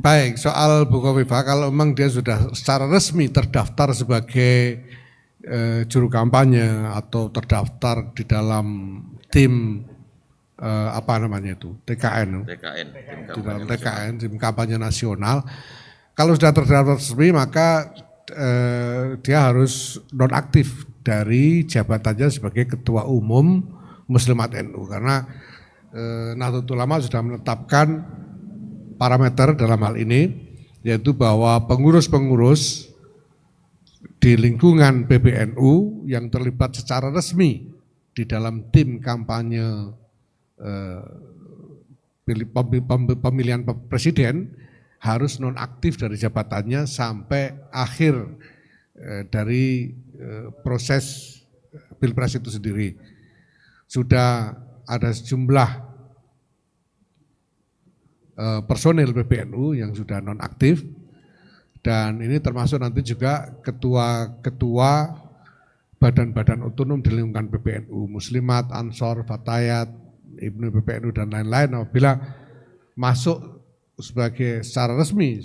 Baik, soal Bukovifa, kalau memang dia sudah secara resmi terdaftar sebagai juru kampanye atau terdaftar di dalam tim apa namanya itu TKN, di dalam TKN, tim kampanye nasional. Kalau sudah terdaftar resmi maka dia harus nonaktif dari jabatannya sebagai Ketua Umum Muslimat NU karena Nahdlatul Ulama sudah menetapkan parameter dalam hal ini, yaitu bahwa pengurus-pengurus di lingkungan PBNU yang terlibat secara resmi di dalam tim kampanye pemilihan presiden harus nonaktif dari jabatannya sampai akhir dari proses pilpres itu sendiri. Sudah ada sejumlah personil PBNU yang sudah nonaktif dan ini termasuk nanti juga ketua-ketua badan-badan otonom di lingkungan PBNU, Muslimat, Ansor, Fatayat, Ibnu PBNU dan lain-lain apabila masuk sebagai secara resmi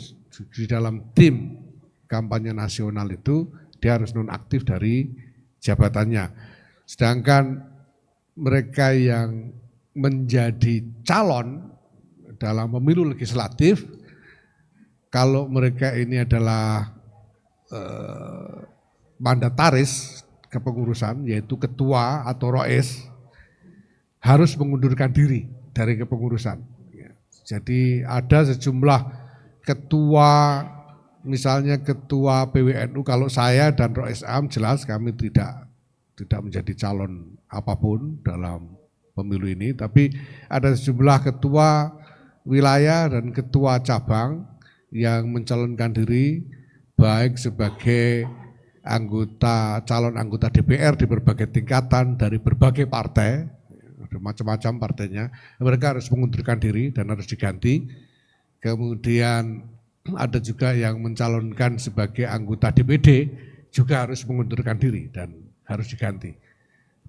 di dalam tim kampanye nasional itu dia harus nonaktif dari jabatannya. Sedangkan mereka yang menjadi calon dalam pemilu legislatif, kalau mereka ini adalah mandataris kepengurusan, yaitu ketua atau rois, harus mengundurkan diri dari kepengurusan. Jadi ada sejumlah ketua, misalnya ketua PWNU, kalau saya dan rois am jelas kami tidak menjadi calon apapun dalam pemilu ini, tapi ada sejumlah ketua wilayah dan ketua cabang yang mencalonkan diri baik sebagai calon anggota DPR di berbagai tingkatan dari berbagai partai, macam-macam partainya, mereka harus mengundurkan diri dan harus diganti. Kemudian ada juga yang mencalonkan sebagai anggota DPD juga harus mengundurkan diri dan harus diganti.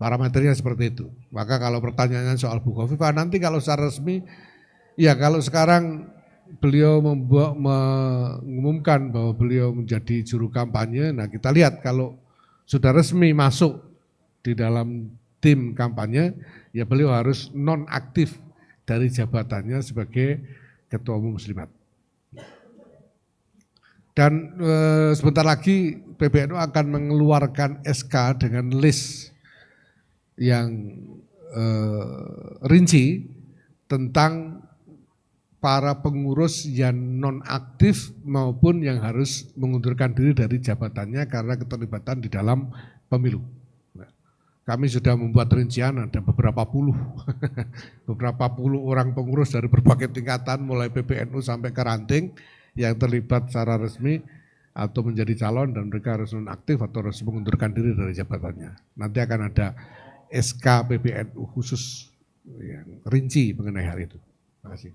Parameternya seperti itu. Maka kalau pertanyaannya soal Bukovifa nanti kalau secara resmi, ya kalau sekarang beliau mengumumkan bahwa beliau menjadi juru kampanye, nah kita lihat kalau sudah resmi masuk di dalam tim kampanye, ya beliau harus nonaktif dari jabatannya sebagai Ketua Umum Muslimat. Dan sebentar lagi PBNU akan mengeluarkan SK dengan list yang rinci tentang para pengurus yang nonaktif maupun yang harus mengundurkan diri dari jabatannya karena keterlibatan di dalam pemilu. Kami sudah membuat rincian, ada beberapa puluh orang pengurus dari berbagai tingkatan mulai PBNU sampai ke ranting yang terlibat secara resmi atau menjadi calon dan mereka harus nonaktif atau harus mengundurkan diri dari jabatannya. Nanti akan ada SK PBNU khusus yang rinci mengenai hal itu. Terima kasih.